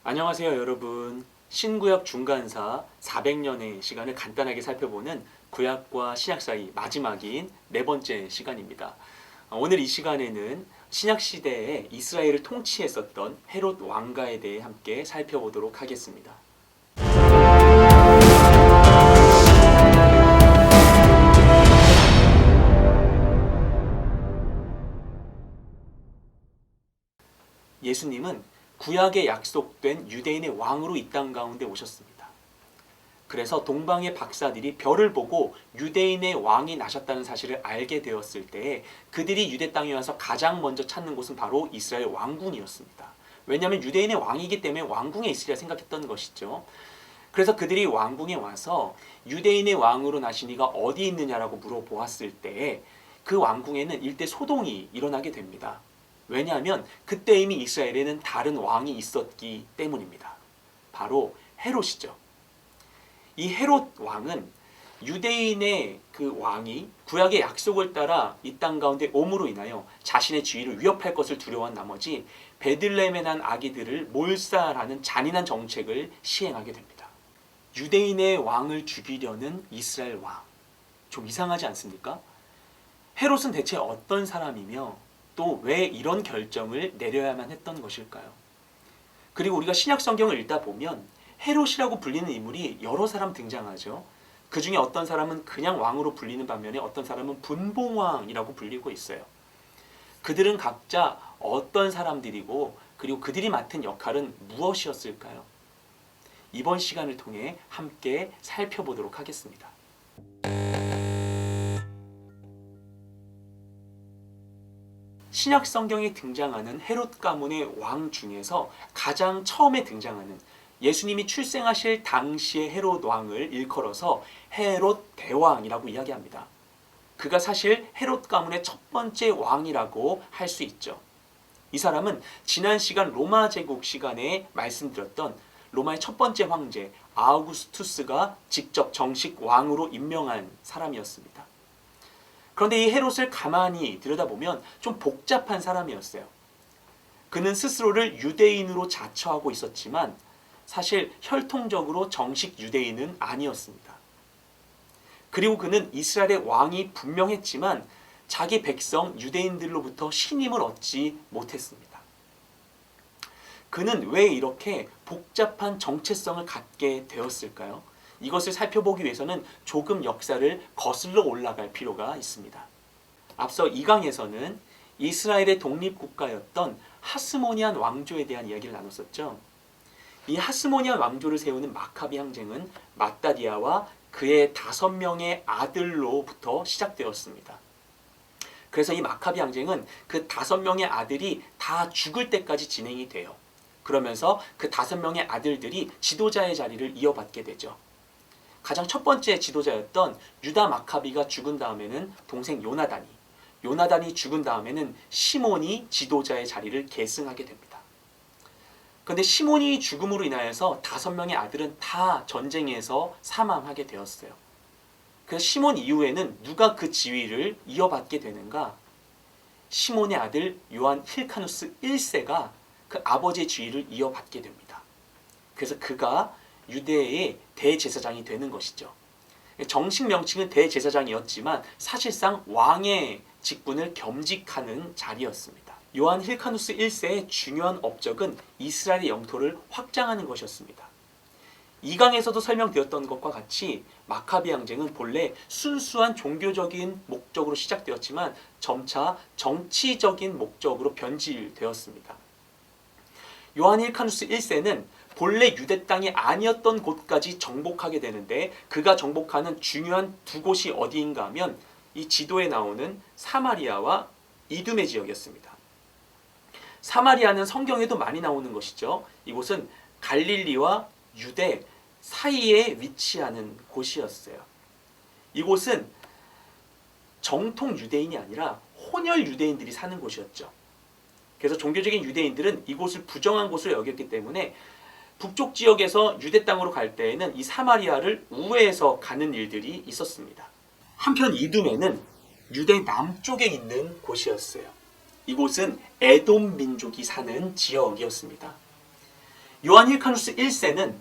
안녕하세요, 여러분. 신구약 중간사 400년의 시간을 간단하게 살펴보는 구약과 신약 사이 마지막인 네 번째 시간입니다. 오늘 이 시간에는 신약 시대에 이스라엘을 통치했었던 헤롯 왕가에 대해 함께 살펴보도록 하겠습니다. 예수님은 구약에 약속된 유대인의 왕으로 이 땅 가운데 오셨습니다. 그래서 동방의 박사들이 별을 보고 유대인의 왕이 나셨다는 사실을 알게 되었을 때 그들이 유대 땅에 와서 가장 먼저 찾는 곳은 바로 이스라엘 왕궁이었습니다. 왜냐하면 유대인의 왕이기 때문에 왕궁에 있으리라 생각했던 것이죠. 그래서 그들이 왕궁에 와서 유대인의 왕으로 나신 이가 어디 있느냐라고 물어보았을 때 그 왕궁에는 일대 소동이 일어나게 됩니다. 왜냐하면 그때 이미 이스라엘에는 다른 왕이 있었기 때문입니다. 바로 헤롯이죠. 이 헤롯 왕은 유대인의 그 왕이 구약의 약속을 따라 이 땅 가운데 옴으로 인하여 자신의 지위를 위협할 것을 두려워한 나머지 베들레헴에 난 아기들을 몰살하는 잔인한 정책을 시행하게 됩니다. 유대인의 왕을 죽이려는 이스라엘 왕. 좀 이상하지 않습니까? 헤롯은 대체 어떤 사람이며 또 왜 이런 결정을 내려야만 했던 것일까요? 그리고 우리가 신약 성경을 읽다 보면 헤롯이라고 불리는 인물이 여러 사람 등장하죠. 그 중에 어떤 사람은 그냥 왕으로 불리는 반면에 어떤 사람은 분봉왕이라고 불리고 있어요. 그들은 각자 어떤 사람들이고 그리고 그들이 맡은 역할은 무엇이었을까요? 이번 시간을 통해 함께 살펴보도록 하겠습니다. 신약 성경에 등장하는 헤롯 가문의 왕 중에서 가장 처음에 등장하는 예수님이 출생하실 당시의 헤롯 왕을 일컬어서 헤롯 대왕이라고 이야기합니다. 그가 사실 헤롯 가문의 첫 번째 왕이라고 할 수 있죠. 이 사람은 지난 시간 로마 제국 시간에 말씀드렸던 로마의 첫 번째 황제 아우구스투스가 직접 정식 왕으로 임명한 사람이었습니다. 그런데 이 헤롯을 가만히 들여다보면 좀 복잡한 사람이었어요. 그는 스스로를 유대인으로 자처하고 있었지만 사실 혈통적으로 정식 유대인은 아니었습니다. 그리고 그는 이스라엘의 왕이 분명했지만 자기 백성 유대인들로부터 신임을 얻지 못했습니다. 그는 왜 이렇게 복잡한 정체성을 갖게 되었을까요? 이것을 살펴보기 위해서는 조금 역사를 거슬러 올라갈 필요가 있습니다. 앞서 2강에서는 이스라엘의 독립국가였던 하스모니안 왕조에 대한 이야기를 나눴었죠. 이 하스모니안 왕조를 세우는 마카비 항쟁은 마따디아와 그의 5명의 아들로부터 시작되었습니다. 그래서 이 마카비 항쟁은 그 5명의 아들이 다 죽을 때까지 진행이 돼요. 그러면서 그 5명의 아들들이 지도자의 자리를 이어받게 되죠. 가장 첫 번째 지도자였던 유다 마카비가 죽은 다음에는 동생 요나단이 죽은 다음에는 시몬이 지도자의 자리를 계승하게 됩니다. 그런데 시몬이 죽음으로 인하여서 5명의 아들은 다 전쟁에서 사망하게 되었어요. 그래서 시몬 이후에는 누가 그 지위를 이어받게 되는가? 시몬의 아들 요한 힐카누스 1세가 그 아버지의 지위를 이어받게 됩니다. 그래서 그가 유대의 대제사장이 되는 것이죠. 정식 명칭은 대제사장이었지만 사실상 왕의 직분을 겸직하는 자리였습니다. 요한 힐카누스 1세의 중요한 업적은 이스라엘의 영토를 확장하는 것이었습니다. 2강에서도 설명되었던 것과 같이 마카비 항쟁은 본래 순수한 종교적인 목적으로 시작되었지만 점차 정치적인 목적으로 변질되었습니다. 요한 힐카누스 1세는 본래 유대 땅이 아니었던 곳까지 정복하게 되는데 그가 정복하는 중요한 두 곳이 어디인가 하면 이 지도에 나오는 사마리아와 이두메 지역이었습니다. 사마리아는 성경에도 많이 나오는 것이죠. 이곳은 갈릴리와 유대 사이에 위치하는 곳이었어요. 이곳은 정통 유대인이 아니라 혼혈 유대인들이 사는 곳이었죠. 그래서 종교적인 유대인들은 이곳을 부정한 곳으로 여겼기 때문에 북쪽 지역에서 유대 땅으로 갈 때에는 이 사마리아를 우회해서 가는 일들이 있었습니다. 한편 이두메는 유대 남쪽에 있는 곳이었어요. 이곳은 에돔 민족이 사는 지역이었습니다. 요한 힐카누스 1세는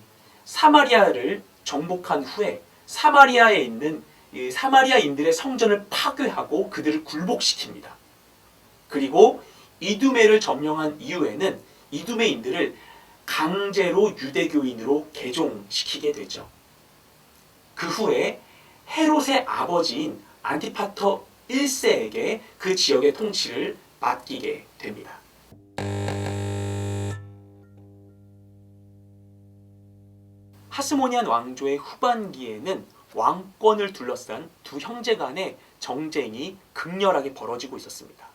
사마리아를 정복한 후에 사마리아에 있는 사마리아인들의 성전을 파괴하고 그들을 굴복시킵니다. 그리고 이두메를 점령한 이후에는 이두메인들을 강제로 유대교인으로 개종시키게 되죠. 그 후에 헤롯의 아버지인 안티파터 1세에게 그 지역의 통치를 맡기게 됩니다. 하스모니안 왕조의 후반기에는 왕권을 둘러싼 두 형제 간의 정쟁이 극렬하게 벌어지고 있었습니다.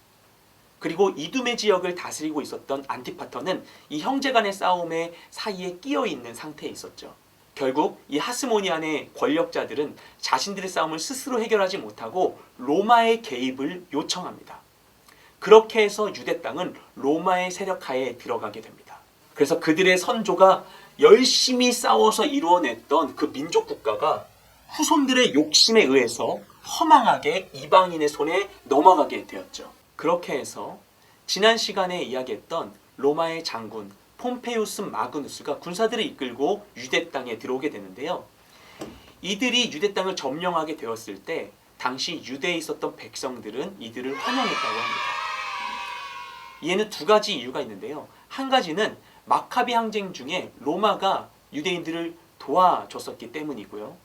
그리고 이두메 지역을 다스리고 있었던 안티파터는 이 형제 간의 싸움의 사이에 끼어 있는 상태에 있었죠. 결국 이 하스모니안의 권력자들은 자신들의 싸움을 스스로 해결하지 못하고 로마의 개입을 요청합니다. 그렇게 해서 유대 땅은 로마의 세력하에 들어가게 됩니다. 그래서 그들의 선조가 열심히 싸워서 이루어냈던 그 민족 국가가 후손들의 욕심에 의해서 허망하게 이방인의 손에 넘어가게 되었죠. 그렇게 해서 지난 시간에 이야기했던 로마의 장군 폼페이우스 마그누스가 군사들을 이끌고 유대 땅에 들어오게 되는데요. 이들이 유대 땅을 점령하게 되었을 때 당시 유대에 있었던 백성들은 이들을 환영했다고 합니다. 이에는 두 가지 이유가 있는데요. 한 가지는 마카비 항쟁 중에 로마가 유대인들을 도와줬었기 때문이고요.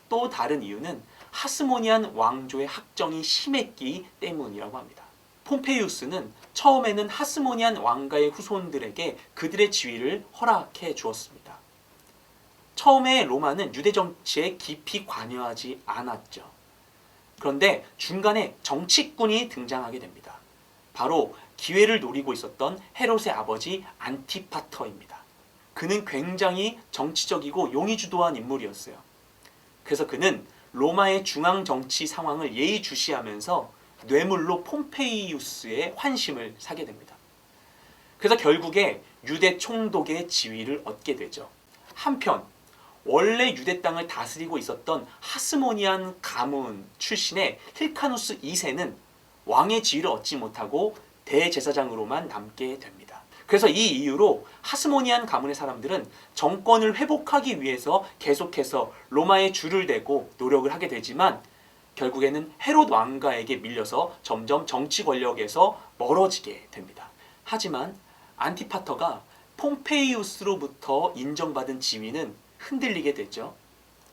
또 다른 이유는 하스모니안 왕조의 학정이 심했기 때문이라고 합니다. 폼페이우스는 처음에는 하스모니안 왕가의 후손들에게 그들의 지위를 허락해 주었습니다. 처음에 로마는 유대 정치에 깊이 관여하지 않았죠. 그런데 중간에 정치꾼이 등장하게 됩니다. 바로 기회를 노리고 있었던 헤롯의 아버지 안티파터입니다. 그는 굉장히 정치적이고 용의주도한 인물이었어요. 그래서 그는 로마의 중앙 정치 상황을 예의주시하면서 뇌물로 폼페이우스의 환심을 사게 됩니다. 그래서 결국에 유대 총독의 지위를 얻게 되죠. 한편 원래 유대 땅을 다스리고 있었던 하스모니안 가문 출신의 힐카누스 2세는 왕의 지위를 얻지 못하고 대제사장으로만 남게 됩니다. 그래서 이 이유로 하스모니안 가문의 사람들은 정권을 회복하기 위해서 계속해서 로마에 줄을 대고 노력을 하게 되지만 결국에는 헤롯 왕가에게 밀려서 점점 정치 권력에서 멀어지게 됩니다. 하지만 안티파터가 폼페이우스로부터 인정받은 지위는 흔들리게 됐죠.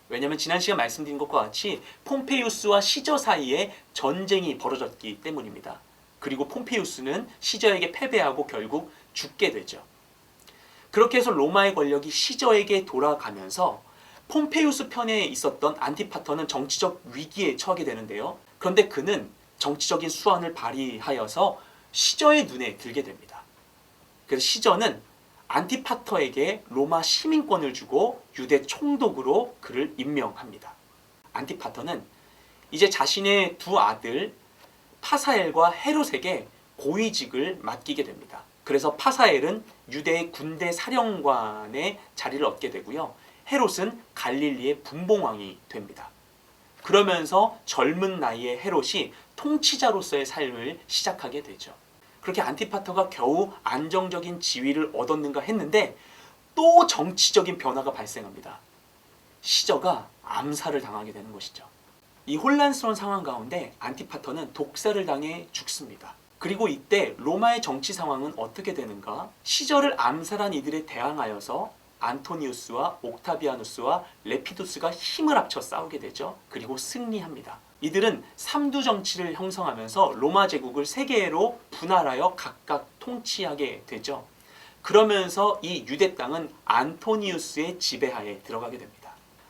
왜냐하면 지난 시간 말씀드린 것과 같이 폼페이우스와 시저 사이에 전쟁이 벌어졌기 때문입니다. 그리고 폼페이우스는 시저에게 패배하고 결국 죽게 되죠. 그렇게 해서 로마의 권력이 시저에게 돌아가면서 폼페이우스 편에 있었던 안티파터는 정치적 위기에 처하게 되는데요. 그런데 그는 정치적인 수완을 발휘하여서 시저의 눈에 들게 됩니다. 그래서 시저는 안티파터에게 로마 시민권을 주고 유대 총독으로 그를 임명합니다. 안티파터는 이제 자신의 두 아들 파사엘과 헤롯에게 고위직을 맡기게 됩니다. 그래서 파사엘은 유대의 군대 사령관의 자리를 얻게 되고요. 헤롯은 갈릴리의 분봉왕이 됩니다. 그러면서 젊은 나이에 헤롯이 통치자로서의 삶을 시작하게 되죠. 그렇게 안티파터가 겨우 안정적인 지위를 얻었는가 했는데 또 정치적인 변화가 발생합니다. 시저가 암살을 당하게 되는 것이죠. 이 혼란스러운 상황 가운데 안티파터는 독살을 당해 죽습니다. 그리고 이때 로마의 정치 상황은 어떻게 되는가? 시저를 암살한 이들에 대항하여서 안토니우스와 옥타비아누스와 레피두스가 힘을 합쳐 싸우게 되죠. 그리고 승리합니다. 이들은 삼두 정치를 형성하면서 로마 제국을 세 개로 분할하여 각각 통치하게 되죠. 그러면서 이 유대 땅은 안토니우스의 지배하에 들어가게 됩니다.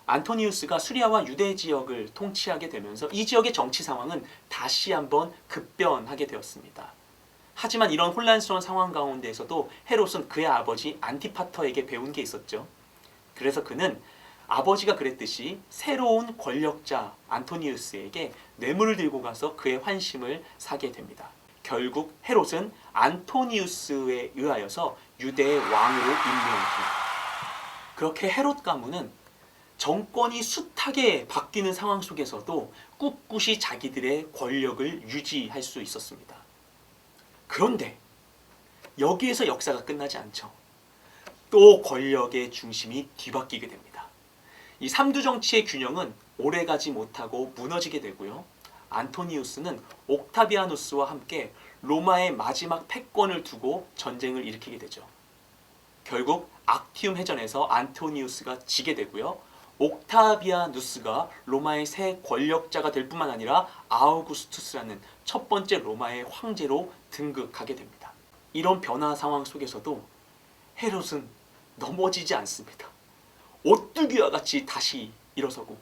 안토니우스가 수리아와 유대 지역을 통치하게 되면서 이 지역의 정치 상황은 다시 한번 급변하게 되었습니다. 하지만 이런 혼란스러운 상황 가운데에서도 헤롯은 그의 아버지 안티파터에게 배운 게 있었죠. 그래서 그는 아버지가 그랬듯이 새로운 권력자 안토니우스에게 뇌물을 들고 가서 그의 환심을 사게 됩니다. 결국 헤롯은 안토니우스에 의하여서 유대의 왕으로 임명합니다. 그렇게 헤롯 가문은 정권이 숱하게 바뀌는 상황 속에서도 꿋꿋이 자기들의 권력을 유지할 수 있었습니다. 그런데 여기에서 역사가 끝나지 않죠. 또 권력의 중심이 뒤바뀌게 됩니다. 이 삼두 정치의 균형은 오래가지 못하고 무너지게 되고요. 안토니우스는 옥타비아누스와 함께 로마의 마지막 패권을 두고 전쟁을 일으키게 되죠. 결국 악티움 해전에서 안토니우스가 지게 되고요. 옥타비아누스가 로마의 새 권력자가 될 뿐만 아니라 아우구스투스라는 첫 번째 로마의 황제로 등극하게 됩니다. 이런 변화 상황 속에서도 헤롯은 넘어지지 않습니다. 오뚜기와 같이 다시 일어서고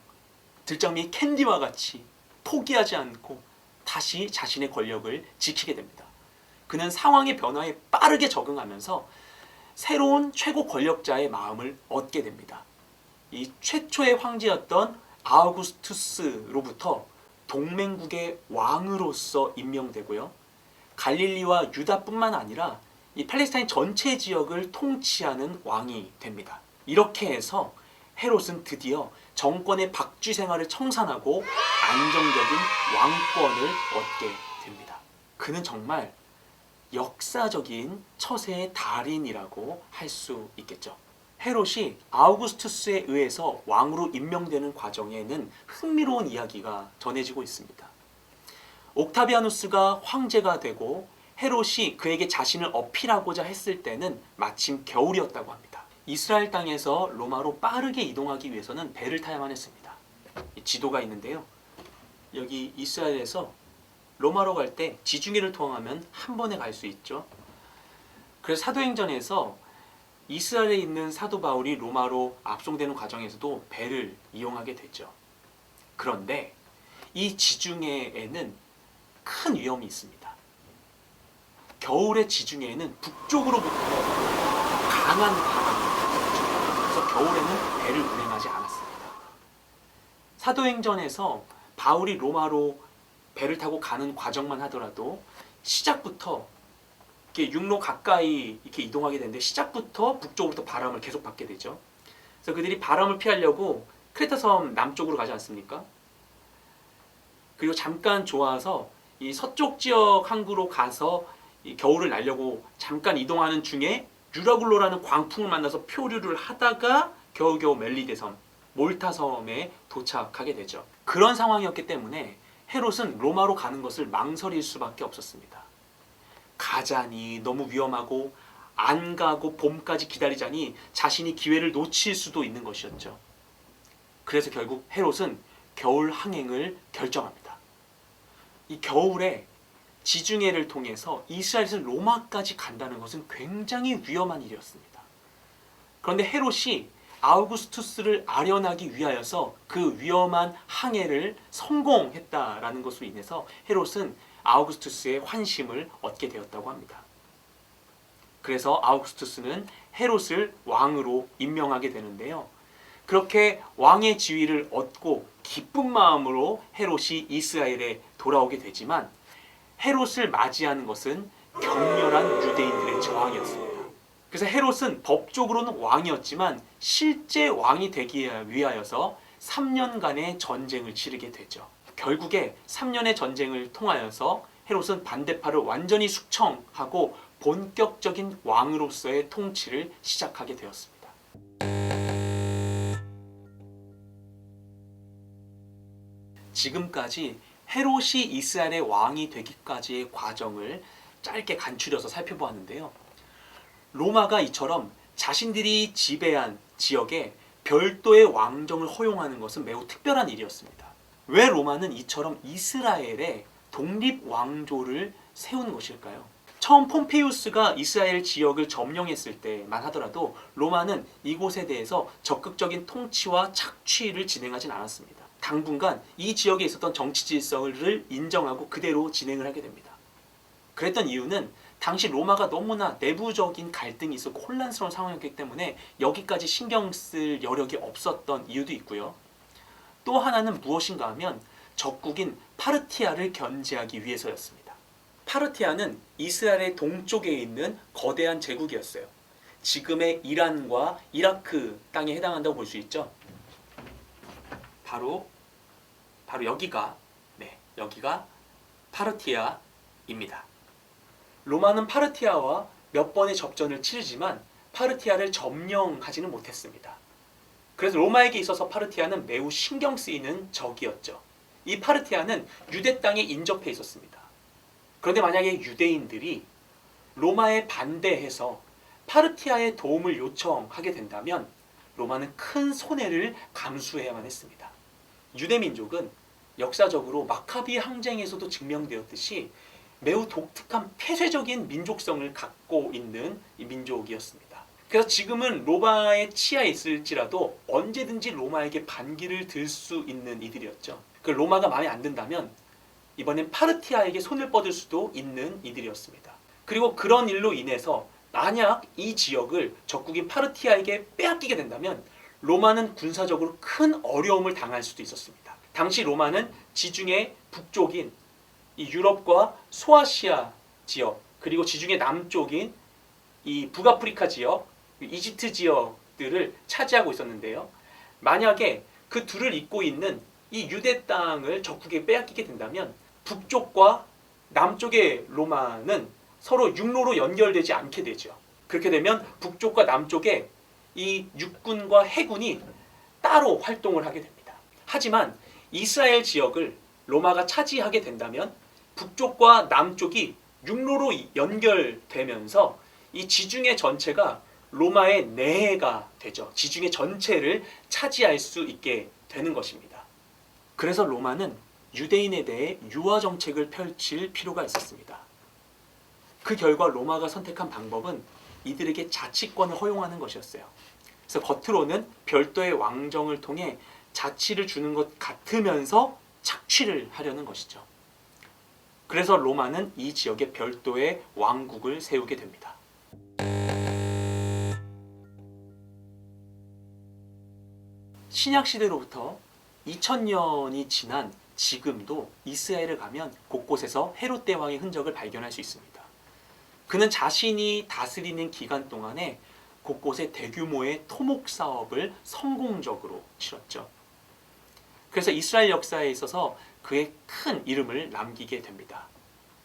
들장미 캔디와 같이 포기하지 않고 다시 자신의 권력을 지키게 됩니다. 그는 상황의 변화에 빠르게 적응하면서 새로운 최고 권력자의 마음을 얻게 됩니다. 이 최초의 황제였던 아우구스투스로부터 동맹국의 왕으로서 임명되고요. 갈릴리와 유다뿐만 아니라 이 팔레스타인 전체 지역을 통치하는 왕이 됩니다. 이렇게 해서 헤롯은 드디어 정권의 박쥐 생활을 청산하고 안정적인 왕권을 얻게 됩니다. 그는 정말 역사적인 처세의 달인이라고 할 수 있겠죠. 헤롯이 아우구스투스에 의해서 왕으로 임명되는 과정에는 흥미로운 이야기가 전해지고 있습니다. 옥타비아누스가 황제가 되고 헤롯이 그에게 자신을 어필하고자 했을 때는 마침 겨울이었다고 합니다. 이스라엘 땅에서 로마로 빠르게 이동하기 위해서는 배를 타야만 했습니다. 지도가 있는데요. 여기 이스라엘에서 로마로 갈 때 지중해를 통하면 한 번에 갈 수 있죠. 그래서 사도행전에서 이스라엘에 있는 사도 바울이 로마로 압송되는 과정에서도 배를 이용하게 되죠. 그런데 이 지중해에는 큰 위험이 있습니다. 겨울의 지중해에는 북쪽으로부터 강한 바람이 불죠. 그래서 겨울에는 배를 운행하지 않았습니다. 사도행전에서 바울이 로마로 배를 타고 가는 과정만 하더라도 시작부터 이렇게 육로 가까이 이렇게 이동하게 되는데 시작부터 북쪽으로부터 바람을 계속 받게 되죠. 그래서 그들이 바람을 피하려고 크레타 섬 남쪽으로 가지 않습니까? 그리고 잠깐 좋아서 이 서쪽 지역 항구로 가서 이 겨울을 날려고 잠깐 이동하는 중에 유라굴로라는 광풍을 만나서 표류를 하다가 겨우겨우 멜리데 섬, 몰타 섬에 도착하게 되죠. 그런 상황이었기 때문에 헤롯은 로마로 가는 것을 망설일 수밖에 없었습니다. 가자니 너무 위험하고 안 가고 봄까지 기다리자니 자신이 기회를 놓칠 수도 있는 것이었죠. 그래서 결국 헤롯은 겨울 항행을 결정합니다. 이 겨울에 지중해를 통해서 이스라엘에서 로마까지 간다는 것은 굉장히 위험한 일이었습니다. 그런데 헤롯이 아우구스투스를 아련하기 위하여서 그 위험한 항해를 성공했다라는 것으로 인해서 헤롯은 아우구스투스의 환심을 얻게 되었다고 합니다. 그래서 아우구스투스는 헤롯을 왕으로 임명하게 되는데요. 그렇게 왕의 지위를 얻고 기쁜 마음으로 헤롯이 이스라엘에 돌아오게 되지만 헤롯을 맞이하는 것은 격렬한 유대인들의 저항이었습니다. 그래서 헤롯은 법적으로는 왕이었지만 실제 왕이 되기 위하여서 3년간의 전쟁을 치르게 되죠. 결국에 3년의 전쟁을 통하여서 헤롯은 반대파를 완전히 숙청하고 본격적인 왕으로서의 통치를 시작하게 되었습니다. 지금까지 헤롯이 이스라엘의 왕이 되기까지의 과정을 짧게 간추려서 살펴보았는데요. 로마가 이처럼 자신들이 지배한 지역에 별도의 왕정을 허용하는 것은 매우 특별한 일이었습니다. 왜 로마는 이처럼 이스라엘에 독립왕조를 세운 것일까요? 처음 폼페이우스가 이스라엘 지역을 점령했을 때만 하더라도 로마는 이곳에 대해서 적극적인 통치와 착취를 진행하진 않았습니다. 당분간 이 지역에 있었던 정치 질서를 인정하고 그대로 진행을 하게 됩니다. 그랬던 이유는 당시 로마가 너무나 내부적인 갈등이 있었고 혼란스러운 상황이었기 때문에 여기까지 신경 쓸 여력이 없었던 이유도 있고요. 또 하나는 무엇인가 하면 적국인 파르티아를 견제하기 위해서였습니다. 파르티아는 이스라엘의 동쪽에 있는 거대한 제국이었어요. 지금의 이란과 이라크 땅에 해당한다고 볼 수 있죠. 바로 여기가 파르티아입니다. 로마는 파르티아와 몇 번의 접전을 치르지만 파르티아를 점령하지는 못했습니다. 그래서 로마에게 있어서 파르티아는 매우 신경 쓰이는 적이었죠. 이 파르티아는 유대 땅에 인접해 있었습니다. 그런데 만약에 유대인들이 로마에 반대해서 파르티아의 도움을 요청하게 된다면 로마는 큰 손해를 감수해야만 했습니다. 유대민족은 역사적으로 마카비 항쟁에서도 증명되었듯이 매우 독특한 폐쇄적인 민족성을 갖고 있는 이 민족이었습니다. 그래서 지금은 로마의 치하에 있을지라도 언제든지 로마에게 반기를 들 수 있는 이들이었죠. 그 로마가 마음에 안 든다면 이번엔 파르티아에게 손을 뻗을 수도 있는 이들이었습니다. 그리고 그런 일로 인해서 만약 이 지역을 적국인 파르티아에게 빼앗기게 된다면 로마는 군사적으로 큰 어려움을 당할 수도 있었습니다. 당시 로마는 지중해 북쪽인 이 유럽과 소아시아 지역, 그리고 지중해 남쪽인 이 북아프리카 지역, 이집트 지역들을 차지하고 있었는데요. 만약에 그 둘을 잇고 있는 이 유대 땅을 적국에 빼앗기게 된다면 북쪽과 남쪽의 로마는 서로 육로로 연결되지 않게 되죠. 그렇게 되면 북쪽과 남쪽에 이 육군과 해군이 따로 활동을 하게 됩니다. 하지만 이스라엘 지역을 로마가 차지하게 된다면 북쪽과 남쪽이 육로로 연결되면서 이 지중해 전체가 로마의 내해가 되죠. 지중해 전체를 차지할 수 있게 되는 것입니다. 그래서 로마는 유대인에 대해 유화 정책을 펼칠 필요가 있었습니다. 그 결과 로마가 선택한 방법은 이들에게 자치권을 허용하는 것이었어요. 그래서 겉으로는 별도의 왕정을 통해 자치를 주는 것 같으면서 착취를 하려는 것이죠. 그래서 로마는 이 지역에 별도의 왕국을 세우게 됩니다. 신약시대로부터 2000년이 지난 지금도 이스라엘을 가면 곳곳에서 헤롯 대왕의 흔적을 발견할 수 있습니다. 그는 자신이 다스리는 기간 동안에 곳곳에 대규모의 토목 사업을 성공적으로 치렀죠. 그래서 이스라엘 역사에 있어서 그의 큰 이름을 남기게 됩니다.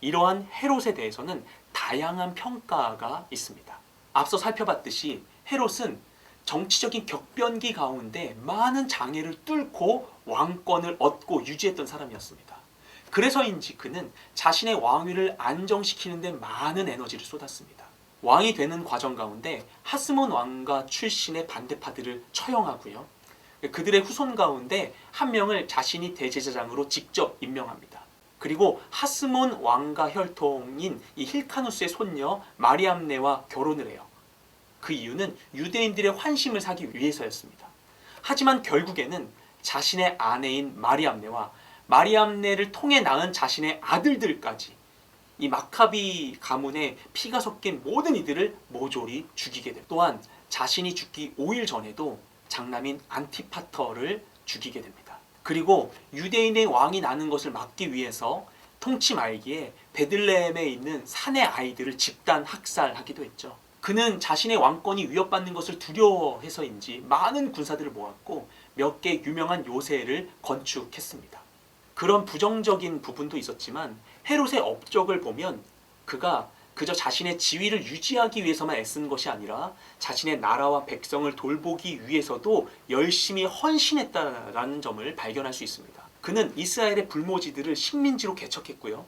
이러한 헤롯에 대해서는 다양한 평가가 있습니다. 앞서 살펴봤듯이 헤롯은 정치적인 격변기 가운데 많은 장애를 뚫고 왕권을 얻고 유지했던 사람이었습니다. 그래서인지 그는 자신의 왕위를 안정시키는 데 많은 에너지를 쏟았습니다. 왕이 되는 과정 가운데 하스몬 왕가 출신의 반대파들을 처형하고요. 그들의 후손 가운데 한 명을 자신이 대제사장으로 직접 임명합니다. 그리고 하스몬 왕가 혈통인 이 힐카누스의 손녀 마리암네와 결혼을 해요. 그 이유는 유대인들의 환심을 사기 위해서였습니다. 하지만 결국에는 자신의 아내인 마리암네와 마리암네를 통해 낳은 자신의 아들들까지 이 마카비 가문의 피가 섞인 모든 이들을 모조리 죽이게 됩니다. 또한 자신이 죽기 5일 전에도 장남인 안티파터를 죽이게 됩니다. 그리고 유대인의 왕이 나는 것을 막기 위해서 통치 말기에 베들레헴에 있는 산의 아이들을 집단 학살하기도 했죠. 그는 자신의 왕권이 위협받는 것을 두려워해서인지 많은 군사들을 모았고 몇 개 유명한 요새를 건축했습니다. 그런 부정적인 부분도 있었지만 헤롯의 업적을 보면 그가 그저 자신의 지위를 유지하기 위해서만 애쓴 것이 아니라 자신의 나라와 백성을 돌보기 위해서도 열심히 헌신했다라는 점을 발견할 수 있습니다. 그는 이스라엘의 불모지들을 식민지로 개척했고요.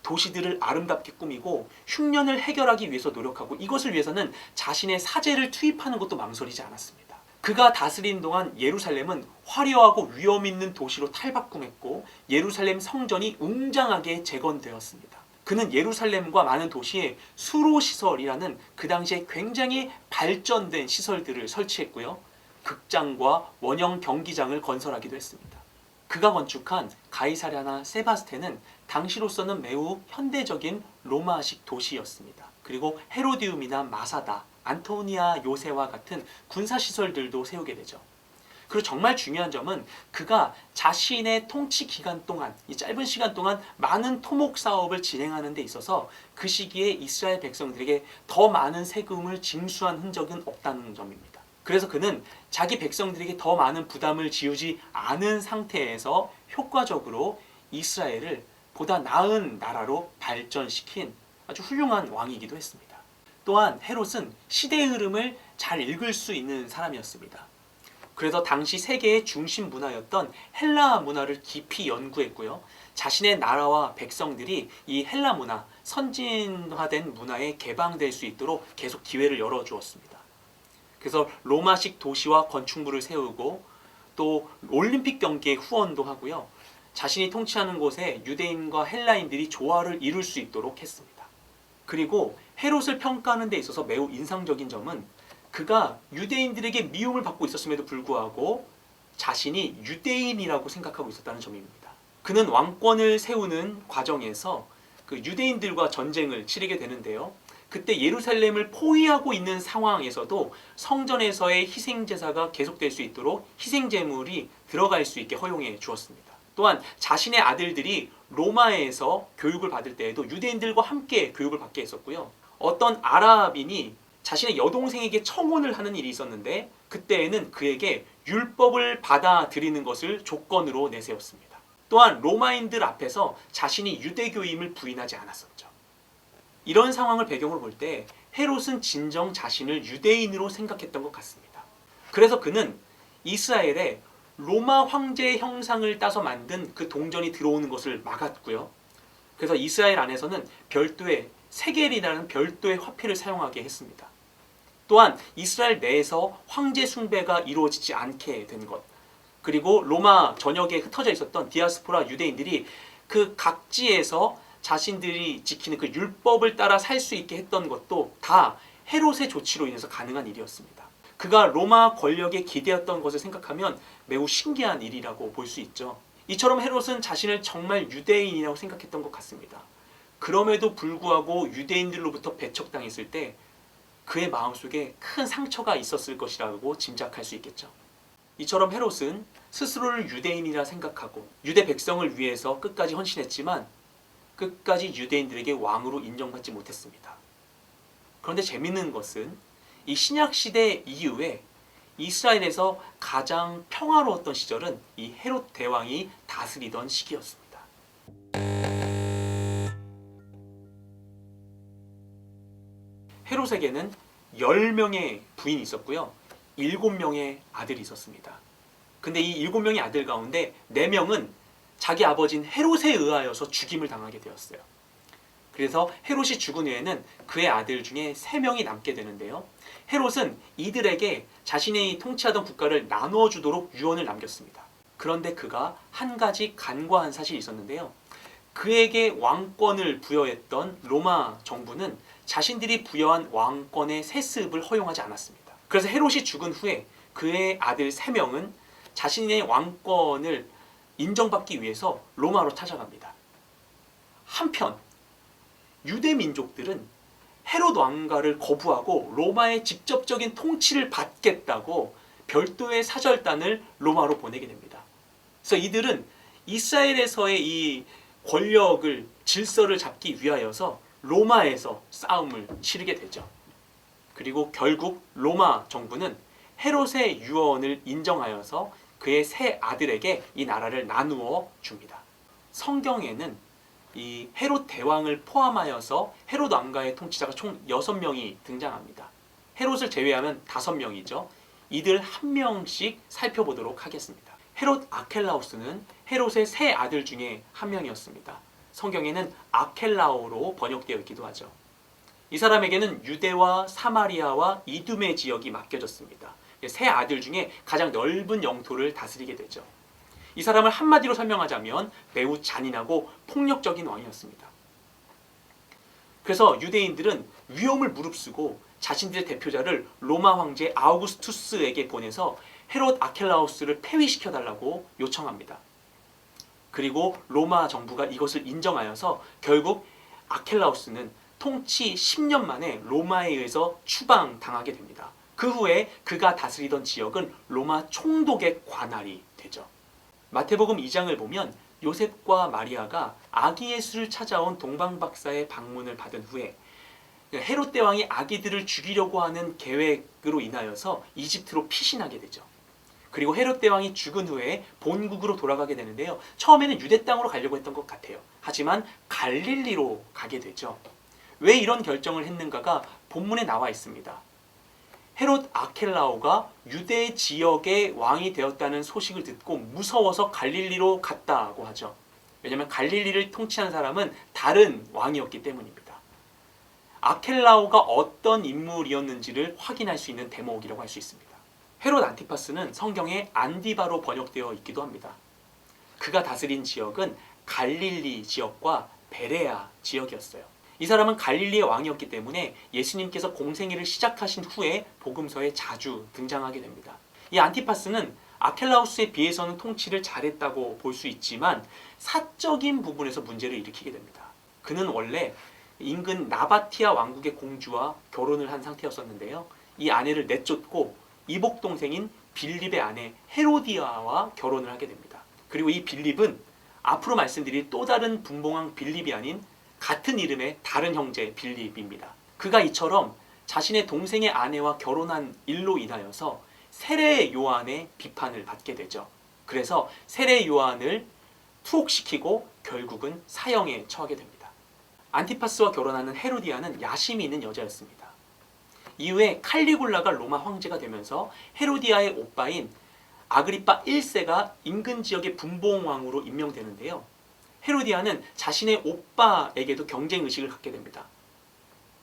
도시들을 아름답게 꾸미고 흉년을 해결하기 위해서 노력하고 이것을 위해서는 자신의 사제를 투입하는 것도 망설이지 않았습니다. 그가 다스린 동안 예루살렘은 화려하고 위험 있는 도시로 탈바꿈했고 예루살렘 성전이 웅장하게 재건되었습니다. 그는 예루살렘과 많은 도시에 수로시설이라는 그 당시에 굉장히 발전된 시설들을 설치했고요. 극장과 원형 경기장을 건설하기도 했습니다. 그가 건축한 가이사랴나 세바스테는 당시로서는 매우 현대적인 로마식 도시였습니다. 그리고 헤로디움이나 마사다, 안토니아 요새와 같은 군사시설들도 세우게 되죠. 그리고 정말 중요한 점은 그가 자신의 통치 기간 동안, 이 짧은 시간 동안 많은 토목 사업을 진행하는 데 있어서 그 시기에 이스라엘 백성들에게 더 많은 세금을 징수한 흔적은 없다는 점입니다. 그래서 그는 자기 백성들에게 더 많은 부담을 지우지 않은 상태에서 효과적으로 이스라엘을 보다 나은 나라로 발전시킨 아주 훌륭한 왕이기도 했습니다. 또한 헤롯은 시대의 흐름을 잘 읽을 수 있는 사람이었습니다. 그래서 당시 세계의 중심 문화였던 헬라 문화를 깊이 연구했고요. 자신의 나라와 백성들이 이 헬라 문화, 선진화된 문화에 개방될 수 있도록 계속 기회를 열어주었습니다. 그래서 로마식 도시와 건축물을 세우고 또 올림픽 경기에 후원도 하고요. 자신이 통치하는 곳에 유대인과 헬라인들이 조화를 이룰 수 있도록 했습니다. 그리고 헤롯을 평가하는 데 있어서 매우 인상적인 점은 그가 유대인들에게 미움을 받고 있었음에도 불구하고 자신이 유대인이라고 생각하고 있었다는 점입니다. 그는 왕권을 세우는 과정에서 그 유대인들과 전쟁을 치르게 되는데요. 그때 예루살렘을 포위하고 있는 상황에서도 성전에서의 희생제사가 계속될 수 있도록 희생제물이 들어갈 수 있게 허용해 주었습니다. 또한 자신의 아들들이 로마에서 교육을 받을 때에도 유대인들과 함께 교육을 받게 했었고요. 어떤 아랍인이 자신의 여동생에게 청혼을 하는 일이 있었는데 그때에는 그에게 율법을 받아들이는 것을 조건으로 내세웠습니다. 또한 로마인들 앞에서 자신이 유대교임을 부인하지 않았었죠. 이런 상황을 배경으로 볼 때 헤롯은 진정 자신을 유대인으로 생각했던 것 같습니다. 그래서 그는 이스라엘에 로마 황제의 형상을 따서 만든 그 동전이 들어오는 것을 막았고요. 그래서 이스라엘 안에서는 별도의 세겔이라는 별도의 화폐를 사용하게 했습니다. 또한 이스라엘 내에서 황제 숭배가 이루어지지 않게 된 것, 그리고 로마 전역에 흩어져 있었던 디아스포라 유대인들이 그 각지에서 자신들이 지키는 그 율법을 따라 살 수 있게 했던 것도 다 헤롯의 조치로 인해서 가능한 일이었습니다. 그가 로마 권력에 기대었던 것을 생각하면 매우 신기한 일이라고 볼 수 있죠. 이처럼 헤롯은 자신을 정말 유대인이라고 생각했던 것 같습니다. 그럼에도 불구하고 유대인들로부터 배척당했을 때 그의 마음속에 큰 상처가 있었을 것이라고 짐작할 수 있겠죠. 이처럼 헤롯은 스스로를 유대인이라 생각하고 유대 백성을 위해서 끝까지 헌신했지만 끝까지 유대인들에게 왕으로 인정받지 못했습니다. 그런데 재밌는 것은 이 신약시대 이후에 이스라엘에서 가장 평화로웠던 시절은 이 헤롯 대왕이 다스리던 시기였습니다. 헤롯에게는 10명의 부인이 있었고요. 7명의 아들이 있었습니다. 근데 이 7명의 아들 가운데 4명은 자기 아버지인 헤롯에 의하여서 죽임을 당하게 되었어요. 그래서 헤롯이 죽은 후에는 그의 아들 중에 3명이 남게 되는데요. 헤롯은 이들에게 자신이 통치하던 국가를 나누어 주도록 유언을 남겼습니다. 그런데 그가 한 가지 간과한 사실이 있었는데요. 그에게 왕권을 부여했던 로마 정부는 자신들이 부여한 왕권의 세습을 허용하지 않았습니다. 그래서 헤롯이 죽은 후에 그의 아들 3명은 자신의 왕권을 인정받기 위해서 로마로 찾아갑니다. 한편 유대 민족들은 헤롯 왕가를 거부하고 로마의 직접적인 통치를 받겠다고 별도의 사절단을 로마로 보내게 됩니다. 그래서 이들은 이스라엘에서의 이 권력을 질서를 잡기 위하여서 로마에서 싸움을 치르게 되죠. 그리고 결국 로마 정부는 헤롯의 유언을 인정하여서 그의 세 아들에게 이 나라를 나누어 줍니다. 성경에는 이 헤롯 대왕을 포함하여서 헤롯 왕가의 통치자가 총 6명이 등장합니다. 헤롯을 제외하면 5명이죠. 이들 한 명씩 살펴보도록 하겠습니다. 헤롯 아켈라우스는 헤롯의 세 아들 중에 한 명이었습니다. 성경에는 아켈라오로 번역되어 있기도 하죠. 이 사람에게는 유대와 사마리아와 이두메 지역이 맡겨졌습니다. 세 아들 중에 가장 넓은 영토를 다스리게 되죠. 이 사람을 한마디로 설명하자면 매우 잔인하고 폭력적인 왕이었습니다. 그래서 유대인들은 위험을 무릅쓰고 자신들의 대표자를 로마 황제 아우구스투스에게 보내서 헤롯 아켈라우스를 폐위시켜달라고 요청합니다. 그리고 로마 정부가 이것을 인정하여서 결국 아켈라우스는 통치 10년 만에 로마에 의해서 추방당하게 됩니다. 그 후에 그가 다스리던 지역은 로마 총독의 관할이 되죠. 마태복음 2장을 보면 요셉과 마리아가 아기 예수를 찾아온 동방박사의 방문을 받은 후에 헤롯 대왕이 아기들을 죽이려고 하는 계획으로 인하여서 이집트로 피신하게 되죠. 그리고 헤롯 대왕이 죽은 후에 본국으로 돌아가게 되는데요. 처음에는 유대 땅으로 가려고 했던 것 같아요. 하지만 갈릴리로 가게 되죠. 왜 이런 결정을 했는가가 본문에 나와 있습니다. 헤롯 아켈라오가 유대 지역의 왕이 되었다는 소식을 듣고 무서워서 갈릴리로 갔다고 하죠. 왜냐하면 갈릴리를 통치한 사람은 다른 왕이었기 때문입니다. 아켈라오가 어떤 인물이었는지를 확인할 수 있는 대목이라고 할 수 있습니다. 헤롯 안티파스는 성경에 안디바로 번역되어 있기도 합니다. 그가 다스린 지역은 갈릴리 지역과 베레아 지역이었어요. 이 사람은 갈릴리의 왕이었기 때문에 예수님께서 공생애를 시작하신 후에 복음서에 자주 등장하게 됩니다. 이 안티파스는 아켈라우스에 비해서는 통치를 잘했다고 볼 수 있지만 사적인 부분에서 문제를 일으키게 됩니다. 그는 원래 인근 나바티아 왕국의 공주와 결혼을 한 상태였었는데요. 이 아내를 내쫓고 이복 동생인 빌립의 아내 헤로디아와 결혼을 하게 됩니다. 그리고 이 빌립은 앞으로 말씀드릴 또 다른 분봉왕 빌립이 아닌 같은 이름의 다른 형제 빌립입니다. 그가 이처럼 자신의 동생의 아내와 결혼한 일로 인하여서 세례 요한의 비판을 받게 되죠. 그래서 세례 요한을 투옥시키고 결국은 사형에 처하게 됩니다. 안티파스와 결혼하는 헤로디아는 야심이 있는 여자였습니다. 이후에 칼리굴라가 로마 황제가 되면서 헤로디아의 오빠인 아그리파 1세가 인근 지역의 분봉왕으로 임명되는데요. 헤로디아는 자신의 오빠에게도 경쟁의식을 갖게 됩니다.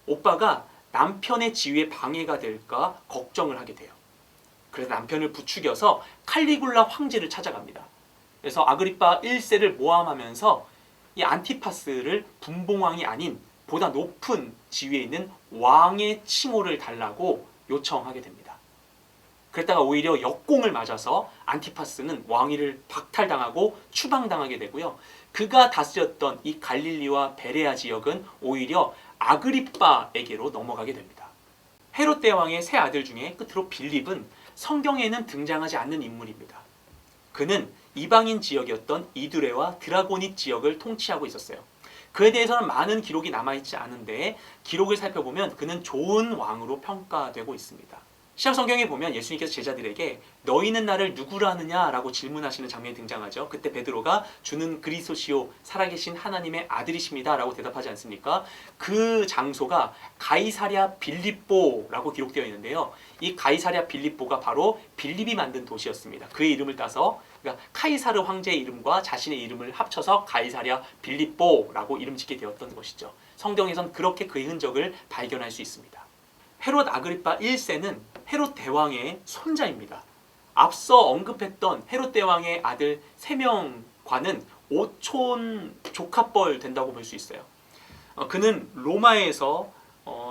오빠가 남편의 지위에 방해가 될까 걱정을 하게 돼요. 그래서 남편을 부추겨서 칼리굴라 황제를 찾아갑니다. 그래서 아그리파 1세를 모함하면서 이 안티파스를 분봉왕이 아닌 보다 높은 지위에 있는 왕의 칭호를 달라고 요청하게 됩니다. 그랬다가 오히려 역공을 맞아서 안티파스는 왕위를 박탈당하고 추방당하게 되고요. 그가 다스렸던 이 갈릴리와 베레아 지역은 오히려 아그리빠에게로 넘어가게 됩니다. 헤롯 대왕의 세 아들 중에 끝으로 빌립은 성경에는 등장하지 않는 인물입니다. 그는 이방인 지역이었던 이두레와 드라고닛 지역을 통치하고 있었어요. 그에 대해서는 많은 기록이 남아있지 않은데 기록을 살펴보면 그는 좋은 왕으로 평가되고 있습니다. 신약성경에 보면 예수님께서 제자들에게 너희는 나를 누구라 하느냐라고 질문하시는 장면이 등장하죠. 그때 베드로가 주는 그리스도시요 살아계신 하나님의 아들이십니다 라고 대답하지 않습니까? 그 장소가 가이사랴 빌립보라고 기록되어 있는데요. 이 가이사랴 빌립보가 바로 빌립이 만든 도시였습니다. 그의 이름을 따서 그러니까 카이사르 황제의 이름과 자신의 이름을 합쳐서 가이사랴 빌립보라고 이름 짓게 되었던 것이죠. 성경에선 그렇게 그의 흔적을 발견할 수 있습니다. 헤롯 아그리파 1세는 헤롯 대왕의 손자입니다. 앞서 언급했던 헤롯 대왕의 아들 3명과는 오촌 조카뻘 된다고 볼 수 있어요. 그는 로마에서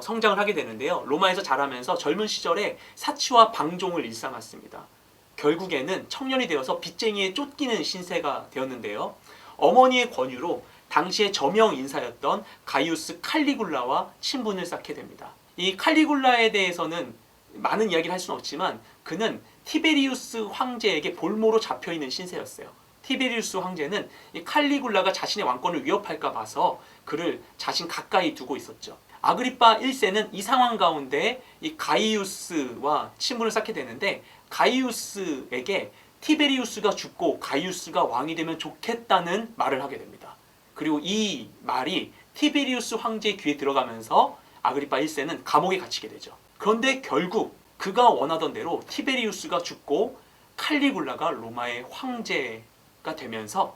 성장을 하게 되는데요. 로마에서 자라면서 젊은 시절에 사치와 방종을 일삼았습니다. 결국에는 청년이 되어서 빚쟁이에 쫓기는 신세가 되었는데요. 어머니의 권유로 당시의 저명 인사였던 가이우스 칼리굴라와 친분을 쌓게 됩니다. 이 칼리굴라에 대해서는 많은 이야기를 할 수는 없지만 그는 티베리우스 황제에게 볼모로 잡혀있는 신세였어요. 티베리우스 황제는 이 칼리굴라가 자신의 왕권을 위협할까 봐서 그를 자신 가까이 두고 있었죠. 아그리파 1세는 이 상황 가운데 이 가이우스와 친분을 쌓게 되는데 가이우스에게 티베리우스가 죽고 가이우스가 왕이 되면 좋겠다는 말을 하게 됩니다. 그리고 이 말이 티베리우스 황제의 귀에 들어가면서 아그리파 1세는 감옥에 갇히게 되죠. 그런데 결국 그가 원하던 대로 티베리우스가 죽고 칼리굴라가 로마의 황제가 되면서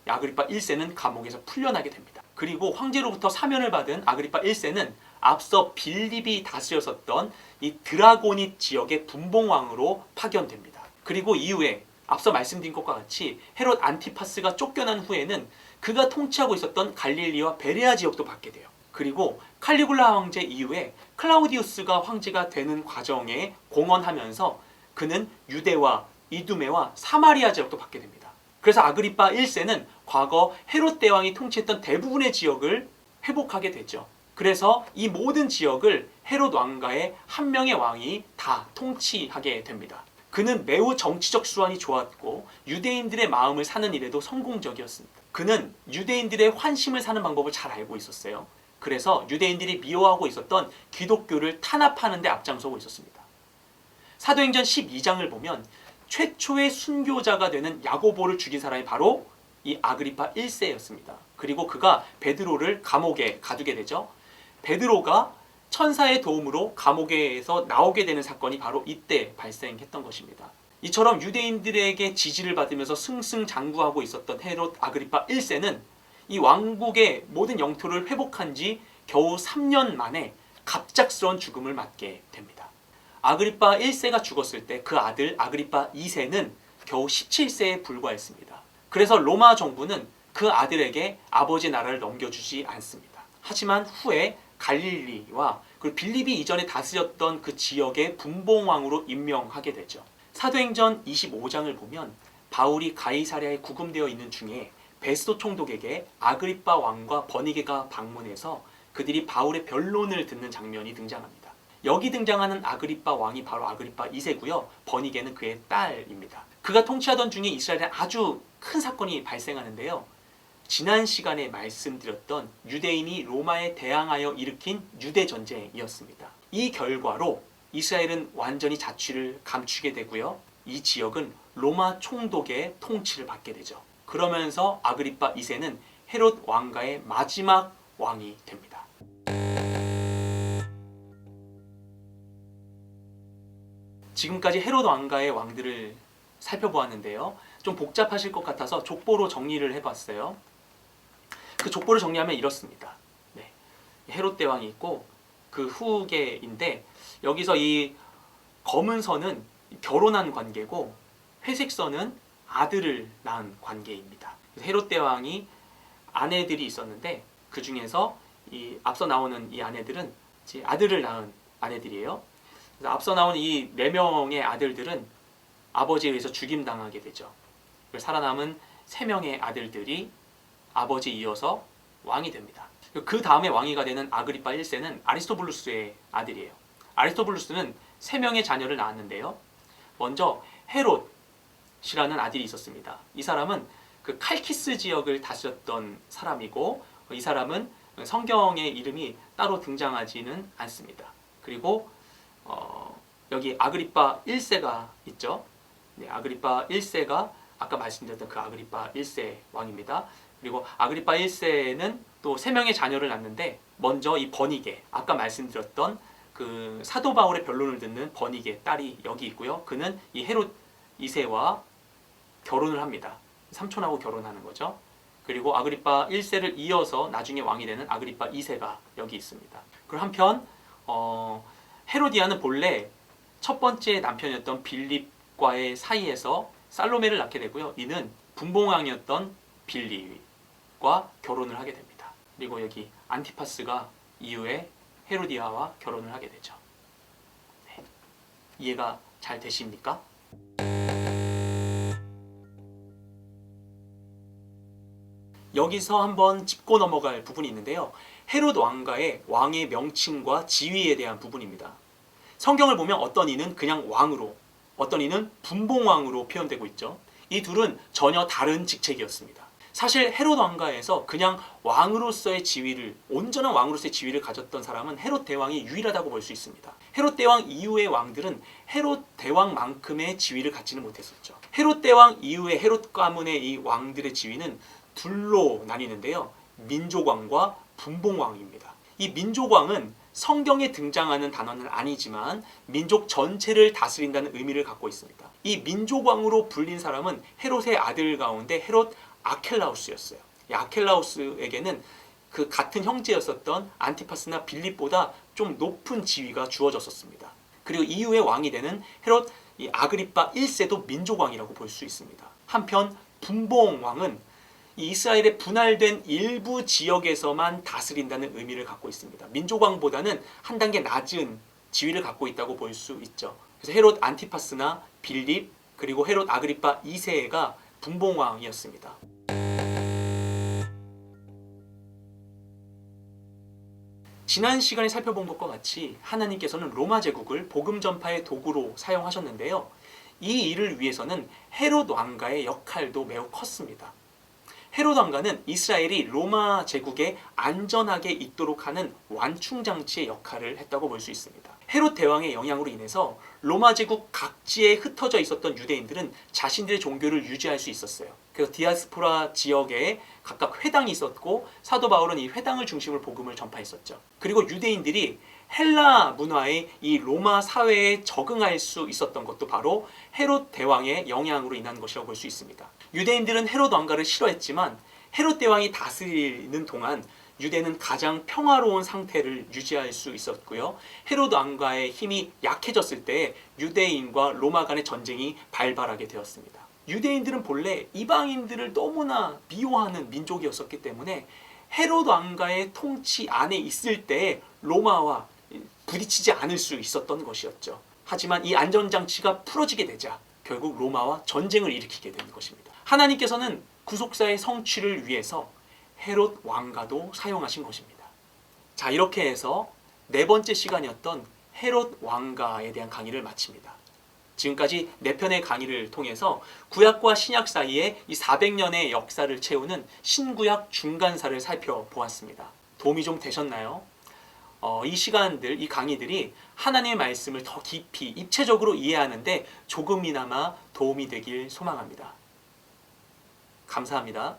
아그리파 1세는 감옥에서 풀려나게 됩니다. 그리고 황제로부터 사면을 받은 아그리파 1세는 앞서 빌립이 다스렸었던 이 드라고닛 지역의 분봉왕으로 파견됩니다. 그리고 이후에 앞서 말씀드린 것과 같이 헤롯 안티파스가 쫓겨난 후에는 그가 통치하고 있었던 갈릴리와 베레아 지역도 받게 돼요. 그리고 칼리굴라 황제 이후에 클라우디우스가 황제가 되는 과정에 공헌하면서 그는 유대와 이두메와 사마리아 지역도 받게 됩니다. 그래서 아그리파 1세는 과거 헤롯 대왕이 통치했던 대부분의 지역을 회복하게 되죠. 그래서 이 모든 지역을 헤롯 왕가의 한 명의 왕이 다 통치하게 됩니다. 그는 매우 정치적 수완이 좋았고 유대인들의 마음을 사는 일에도 성공적이었습니다. 그는 유대인들의 환심을 사는 방법을 잘 알고 있었어요. 그래서 유대인들이 미워하고 있었던 기독교를 탄압하는 데 앞장서고 있었습니다. 사도행전 12장을 보면 최초의 순교자가 되는 야고보를 죽인 사람이 바로 이 아그리파 1세였습니다. 그리고 그가 베드로를 감옥에 가두게 되죠. 베드로가 천사의 도움으로 감옥에서 나오게 되는 사건이 바로 이때 발생했던 것입니다. 이처럼 유대인들에게 지지를 받으면서 승승장구하고 있었던 헤롯 아그리파 1세는 이 왕국의 모든 영토를 회복한 지 겨우 3년 만에 갑작스러운 죽음을 맞게 됩니다. 아그리파 1세가 죽었을 때 그 아들 아그리파 2세는 겨우 17세에 불과했습니다. 그래서 로마 정부는 그 아들에게 아버지 나라를 넘겨주지 않습니다. 하지만 후에 갈릴리와 그리고 빌립이 이전에 다스렸던 그 지역의 분봉왕으로 임명하게 되죠. 사도행전 25장을 보면 바울이 가이사랴에 구금되어 있는 중에 베스도 총독에게 아그리파 왕과 버니게가 방문해서 그들이 바울의 변론을 듣는 장면이 등장합니다. 여기 등장하는 아그리파 왕이 바로 아그리파 2세고요. 버니게는 그의 딸입니다. 그가 통치하던 중에 이스라엘에 아주 큰 사건이 발생하는데요. 지난 시간에 말씀드렸던 유대인이 로마에 대항하여 일으킨 유대전쟁이었습니다. 이 결과로 이스라엘은 완전히 자취를 감추게 되고요. 이 지역은 로마 총독의 통치를 받게 되죠. 그러면서 아그리파 2세는 헤롯 왕가의 마지막 왕이 됩니다. 지금까지 헤롯 왕가의 왕들을 살펴보았는데요. 좀 복잡하실 것 같아서 족보로 정리를 해봤어요. 그 족보를 정리하면 이렇습니다. 네. 헤롯 대왕이 있고 그 후계인데 여기서 이 검은 선은 결혼한 관계고 회색 선은 아들을 낳은 관계입니다. 헤롯 대왕이 아내들이 있었는데 그 중에서 이 앞서 나오는 이 아내들은 아들을 낳은 아내들이에요. 그래서 앞서 나온 이 4명의 아들들은 아버지에 의해서 죽임당하게 되죠. 살아남은 3명의 아들들이 아버지 이어서 왕이 됩니다. 그 다음에 왕위가 되는 아그리파 1세는 아리스토블루스의 아들이에요. 아리스토블루스는 3명의 자녀를 낳았는데요. 먼저 헤롯이라는 아들이 있었습니다. 이 사람은 그 칼키스 지역을 다스렸던 사람이고 이 사람은 성경의 이름이 따로 등장하지는 않습니다. 그리고 여기 아그리파 1세가 있죠. 네, 아그리파 1세가 아까 말씀드렸던 그 아그리파 1세 왕입니다. 그리고 아그리파 1세는 또 3명의 자녀를 낳는데 먼저 이 버니게, 아까 말씀드렸던 그 사도 바울의 변론을 듣는 버니게 딸이 여기 있고요. 그는 이 헤롯 2세와 결혼을 합니다. 삼촌하고 결혼하는 거죠. 그리고 아그리파 1세를 이어서 나중에 왕이 되는 아그리파 2세가 여기 있습니다. 그리고 한편 헤로디아는 본래 첫 번째 남편이었던 빌립과의 사이에서 살로메를 낳게 되고요. 이는 분봉왕이었던 빌립과 결혼을 하게 됩니다. 그리고 여기 안티파스가 이후에 헤로디아와 결혼을 하게 되죠. 네. 이해가 잘 되십니까? 여기서 한번 짚고 넘어갈 부분이 있는데요. 헤롯 왕가의 왕의 명칭과 지위에 대한 부분입니다. 성경을 보면 어떤 이는 그냥 왕으로, 어떤 이는 분봉왕으로 표현되고 있죠. 이 둘은 전혀 다른 직책이었습니다. 사실 헤롯 왕가에서 그냥 왕으로서의 지위를, 온전한 왕으로서의 지위를 가졌던 사람은 헤롯 대왕이 유일하다고 볼 수 있습니다. 헤롯 대왕 이후의 왕들은 헤롯 대왕만큼의 지위를 갖지는 못했었죠. 헤롯 대왕 이후의 헤롯 가문의 이 왕들의 지위는 둘로 나뉘는데요. 민족왕과 분봉왕입니다. 이 민족왕은 성경에 등장하는 단어는 아니지만 민족 전체를 다스린다는 의미를 갖고 있습니다. 이 민족왕으로 불린 사람은 헤롯의 아들 가운데 헤롯 아켈라우스였어요. 이 아켈라우스에게는 그 같은 형제였었던 안티파스나 빌립보다 좀 높은 지위가 주어졌었습니다. 그리고 이후에 왕이 되는 헤롯 아그리파 1세도 민족왕이라고 볼 수 있습니다. 한편 분봉왕은 이스라엘의 분할된 일부 지역에서만 다스린다는 의미를 갖고 있습니다. 민족왕보다는 한 단계 낮은 지위를 갖고 있다고 볼 수 있죠. 그래서 헤롯 안티파스나 빌립 그리고 헤롯 아그리파 2세가 분봉왕이었습니다. 지난 시간에 살펴본 것과 같이 하나님께서는 로마 제국을 복음 전파의 도구로 사용하셨는데요. 이 일을 위해서는 헤롯 왕가의 역할도 매우 컸습니다. 헤롯 왕가는 이스라엘이 로마 제국에 안전하게 있도록 하는 완충장치의 역할을 했다고 볼 수 있습니다. 헤롯 대왕의 영향으로 인해서 로마 제국 각지에 흩어져 있었던 유대인들은 자신들의 종교를 유지할 수 있었어요. 그래서 디아스포라 지역에 각각 회당이 있었고 사도 바울은 이 회당을 중심으로 복음을 전파했었죠. 그리고 유대인들이 헬라 문화의 이 로마 사회에 적응할 수 있었던 것도 바로 헤롯 대왕의 영향으로 인한 것이라고 볼 수 있습니다. 유대인들은 헤롯 왕가를 싫어했지만 헤롯 대왕이 다스리는 동안 유대는 가장 평화로운 상태를 유지할 수 있었고요. 헤롯 왕가의 힘이 약해졌을 때 유대인과 로마 간의 전쟁이 발발하게 되었습니다. 유대인들은 본래 이방인들을 너무나 미워하는 민족이었기 때문에 헤롯 왕가의 통치 안에 있을 때 로마와 부딪히지 않을 수 있었던 것이었죠. 하지만 이 안전장치가 풀어지게 되자 결국 로마와 전쟁을 일으키게 되는 것입니다. 하나님께서는 구속사의 성취를 위해서 헤롯 왕가도 사용하신 것입니다. 자, 이렇게 해서 네 번째 시간이었던 헤롯 왕가에 대한 강의를 마칩니다. 지금까지 네 편의 강의를 통해서 구약과 신약 사이에 이 400년의 역사를 채우는 신구약 중간사를 살펴보았습니다. 도움이 좀 되셨나요? 이 시간들, 이 강의들이 하나님의 말씀을 더 깊이 입체적으로 이해하는데 조금이나마 도움이 되길 소망합니다. 감사합니다.